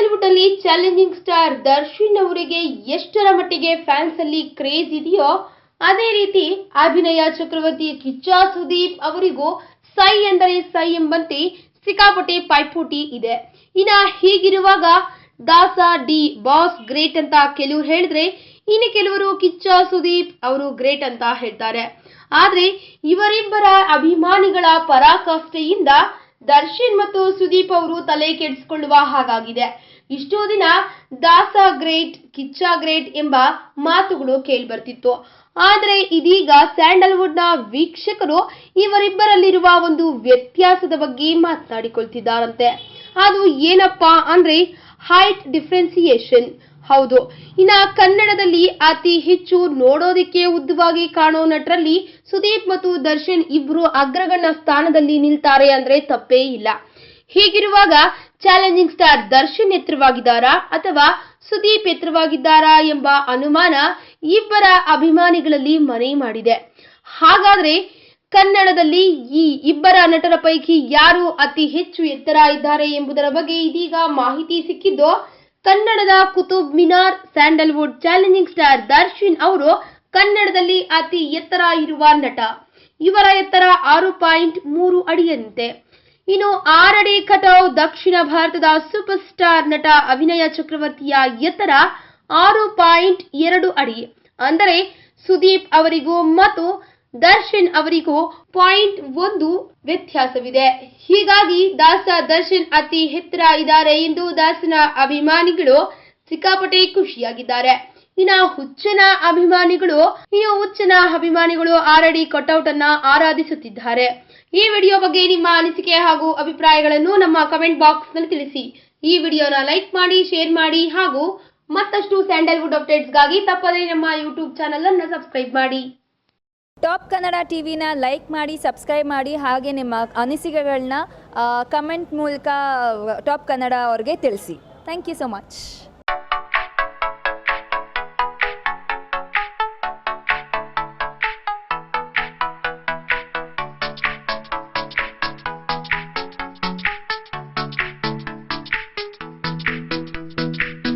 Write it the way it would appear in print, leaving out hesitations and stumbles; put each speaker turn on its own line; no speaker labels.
Sandalwood ಅಲ್ಲಿ challenging star Darshan ಅವರಿಗೆ ಎಷ್ಟರ ಮಟ್ಟಿಗೆ ಫ್ಯಾನ್ಸ್ ಅಲ್ಲಿ ಕ್ರೇಜ್ ಇದೆಯೋ ಅದೇ ರೀತಿ ಅಭಿನಯ ಚಕ್ರವರ್ತಿ ಕಿಚ್ಚ ಸುದೀಪ್ ಅವರಿಗೂ ಸೈ ಎಂದರೆ ಸೈ ಎಂಬಂತೆ ಸಿಕ್ಕಾಪಟ್ಟೆ ಪೈಪೋಟಿ ಇದೆ. ಇನ್ನ ಹೀಗಿರುವಾಗ ದಾಸ ಡಿ ಬಾಸ್ ಗ್ರೇಟ್ ಅಂತ ಕೆಲವರು ಹೇಳಿದ್ರೆ ಇನ್ನು ಕೆಲವರು ಕಿಚ್ಚ ಸುದೀಪ್ ಅವರು ಗ್ರೇಟ್ ಅಂತ ಹೇಳ್ತಾರೆ. ಆದ್ರೆ ಇವರಿಬ್ಬರ ಅಭಿಮಾನಿಗಳ ಪರಾಕಾಷ್ಠೆಯಿಂದ ದರ್ಶನ್ ಮತ್ತು ಸುದೀಪ್ ಅವರು ತಲೆ ಕೆಡಿಸಿಕೊಳ್ಳುವ ಹಾಗಾಗಿದೆ. ಇಷ್ಟೋ ದಿನ ದಾಸ ಗ್ರೇಟ್ ಕಿಚ್ಚ ಗ್ರೇಟ್ ಎಂಬ ಮಾತುಗಳು ಕೇಳಿ ಬರ್ತಿತ್ತು. ಆದರೆ ಇದೀಗ ಸ್ಯಾಂಡಲ್ವುಡ್ ನ ವೀಕ್ಷಕರು ಇವರಿಬ್ಬರಲ್ಲಿರುವ ಒಂದು ವ್ಯತ್ಯಾಸದ ಬಗ್ಗೆ ಮಾತನಾಡಿಕೊಳ್ತಿದ್ದಾರಂತೆ. ಅದು ಏನಪ್ಪಾ ಅಂದ್ರೆ ಹೈಟ್ ಡಿಫ್ರೆನ್ಸಿಯೇಷನ್. ಹೌದು, ಇನ್ನ ಕನ್ನಡದಲ್ಲಿ ಅತಿ ಹೆಚ್ಚು ನೋಡೋದಿಕ್ಕೆ ಉದ್ದವಾಗಿ ಕಾಣೋ ನಟರಲ್ಲಿ ಸುದೀಪ್ ಮತ್ತು ದರ್ಶನ್ ಇಬ್ರು ಅಗ್ರಗಣ್ಯ ಸ್ಥಾನದಲ್ಲಿ ನಿಲ್ತಾರೆ ಅಂದ್ರೆ ತಪ್ಪೇ ಇಲ್ಲ. ಹೀಗಿರುವಾಗ ಚಾಲೆಂಜಿಂಗ್ ಸ್ಟಾರ್ ದರ್ಶನ್ ಎತ್ತರವಾಗಿದ್ದಾರಾ ಅಥವಾ ಸುದೀಪ್ ಎತ್ತರವಾಗಿದ್ದಾರಾ ಎಂಬ ಅನುಮಾನ ಇಬ್ಬರ ಅಭಿಮಾನಿಗಳಲ್ಲಿ ಮನೆ ಮಾಡಿದೆ. ಹಾಗಾದ್ರೆ ಕನ್ನಡದಲ್ಲಿ ಈ ಇಬ್ಬರ ನಟರ ಪೈಕಿ ಯಾರು ಅತಿ ಹೆಚ್ಚು ಎತ್ತರ ಇದ್ದಾರೆ ಎಂಬುದರ ಬಗ್ಗೆ ಇದೀಗ ಮಾಹಿತಿ ಸಿಕ್ಕಿದ್ದು. ಕನ್ನಡದ Qutub Minar sandalwood challenging star Darshan ಅವರು ಕನ್ನಡದಲ್ಲಿ ಅತಿ ಎತ್ತರ ಇರುವ ನಟ. ಇವರ ಎತ್ತರ 6.3 ಅಡಿಯಂತೆ. ಇನ್ನು 6 ಅಡಿ ಕಟಾವ್ ದಕ್ಷಿಣ ಭಾರತದ ಸೂಪರ್ ಸ್ಟಾರ್ ನಟ ಅಭಿನಯ ಚಕ್ರವರ್ತಿಯ ಎತ್ತರ 6.2 ಅಡಿ. ಅಂದರೆ ಸುದೀಪ್ ಅವರಿಗೂ ಮತ್ತು ದರ್ಶನ್ ಅವರಿಗೂ 0.1 ವ್ಯತ್ಯಾಸವಿದೆ. ಹೀಗಾಗಿ ದಾಸ ದರ್ಶನ್ ಅತಿ ಎತ್ತರ ಇದ್ದಾರೆ ಎಂದು ದಾಸನ ಅಭಿಮಾನಿಗಳು ಸಿಕ್ಕಾಪಟ್ಟೆ ಖುಷಿಯಾಗಿದ್ದಾರೆ. ಇನ್ನು ಹುಚ್ಚನ ಅಭಿಮಾನಿಗಳು 6 ಅಡಿ ಕಟೌಟ್ ಅನ್ನ ಆರಾಧಿಸುತ್ತಿದ್ದಾರೆ. ಈ ವಿಡಿಯೋ ಬಗ್ಗೆ ನಿಮ್ಮ ಅನಿಸಿಕೆ ಹಾಗೂ ಅಭಿಪ್ರಾಯಗಳನ್ನು ನಮ್ಮ ಕಮೆಂಟ್ ಬಾಕ್ಸ್ ನಲ್ಲಿ ತಿಳಿಸಿ. ಈ ವಿಡಿಯೋನ ಲೈಕ್ ಮಾಡಿ, ಶೇರ್ ಮಾಡಿ ಹಾಗೂ ಮತ್ತಷ್ಟು ಸ್ಯಾಂಡಲ್ವುಡ್ ಅಪ್ಡೇಟ್ಸ್ಗಾಗಿ ತಪ್ಪದೇ ನಮ್ಮ ಯೂಟ್ಯೂಬ್ ಚಾನೆಲ್ ಅನ್ನು ಸಬ್ಸ್ಕ್ರೈಬ್ ಮಾಡಿ.
ಟಾಪ್ ಕನ್ನಡ ಟಿವಿನ ಲೈಕ್ ಮಾಡಿ, ಸಬ್ಸ್ಕ್ರೈಬ್ ಮಾಡಿ, ಹಾಗೆ ನಿಮ್ಮ ಅನಿಸಿಕೆಗಳನ್ನ ಕಮೆಂಟ್ ಮೂಲಕ ಟಾಪ್ ಕನ್ನಡ ಅವ್ರಿಗೆ ತಿಳಿಸಿ. Thank you so much.